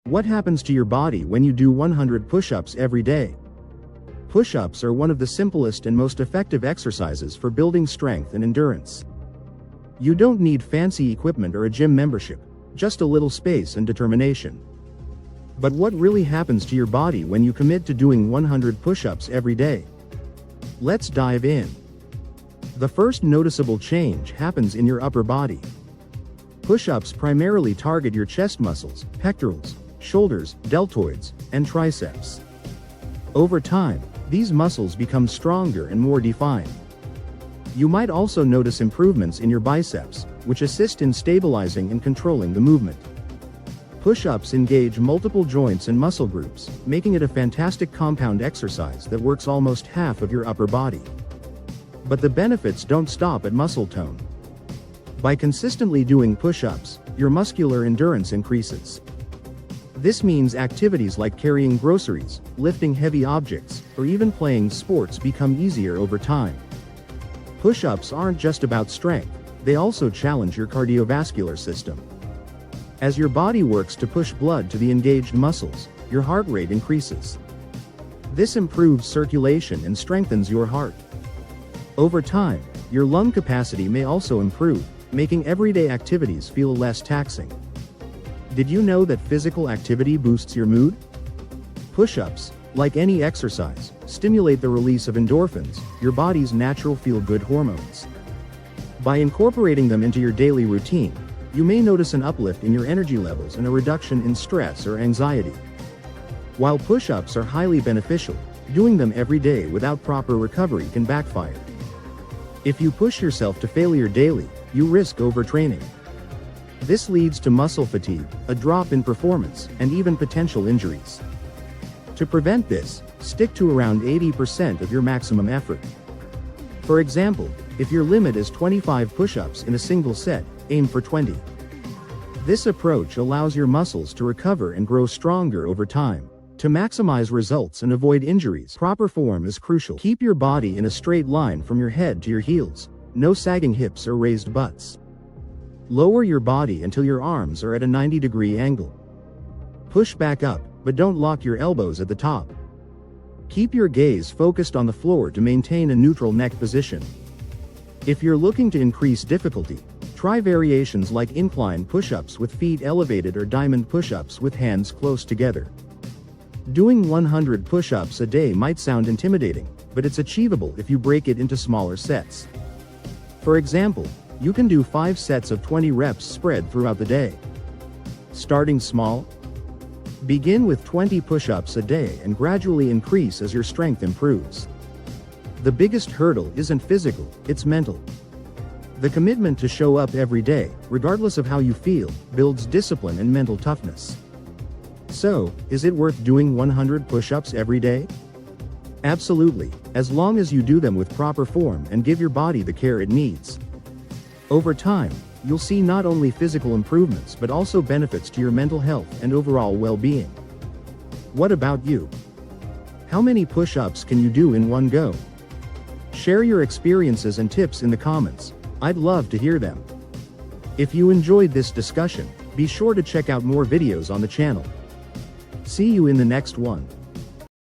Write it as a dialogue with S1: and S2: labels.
S1: What happens to your body when you do 100 push-ups every day? Push-ups are one of the simplest and most effective exercises for building strength and endurance. You don't need fancy equipment or a gym membership, just a little space and determination. But what really happens to your body when you commit to doing 100 push-ups every day? Let's dive in. The first noticeable change happens in your upper body. Push-ups primarily target your chest muscles, pectorals, shoulders, deltoids, and triceps. Over time, these muscles become stronger and more defined. You might also notice improvements in your biceps, which assist in stabilizing and controlling the movement. Push-ups engage multiple joints and muscle groups, making it a fantastic compound exercise that works almost half of your upper body. But the benefits don't stop at muscle tone. By consistently doing push-ups, your muscular endurance increases. This means activities like carrying groceries, lifting heavy objects, or even playing sports become easier over time. Push-ups aren't just about strength, they also challenge your cardiovascular system. As your body works to push blood to the engaged muscles, your heart rate increases. This improves circulation and strengthens your heart. Over time, your lung capacity may also improve, making everyday activities feel less taxing. Did you know that physical activity boosts your mood? Push-ups, like any exercise, stimulate the release of endorphins, your body's natural feel-good hormones. By incorporating them into your daily routine, you may notice an uplift in your energy levels and a reduction in stress or anxiety. While push-ups are highly beneficial, doing them every day without proper recovery can backfire. If you push yourself to failure daily, you risk overtraining. This leads to muscle fatigue, a drop in performance, and even potential injuries. To prevent this, stick to around 80% of your maximum effort. For example, if your limit is 25 push-ups in a single set, aim for 20. This approach allows your muscles to recover and grow stronger over time. To maximize results and avoid injuries, proper form is crucial. Keep your body in a straight line from your head to your heels, no sagging hips or raised butts. Lower your body until your arms are at a 90-degree angle. Push back up, but don't lock your elbows at the top. Keep your gaze focused on the floor to maintain a neutral neck position. If you're looking to increase difficulty, try variations like incline push-ups with feet elevated or diamond push-ups with hands close together. Doing 100 push-ups a day might sound intimidating, but it's achievable if you break it into smaller sets. For example, you can do 5 sets of 20 reps spread throughout the day. Starting small? Begin with 20 push-ups a day and gradually increase as your strength improves. The biggest hurdle isn't physical, it's mental. The commitment to show up every day, regardless of how you feel, builds discipline and mental toughness. So, is it worth doing 100 push-ups every day? Absolutely, as long as you do them with proper form and give your body the care it needs. Over time, you'll see not only physical improvements but also benefits to your mental health and overall well-being. What about you? How many push-ups can you do in one go? Share your experiences and tips in the comments. I'd love to hear them. If you enjoyed this discussion, be sure to check out more videos on the channel. See you in the next one.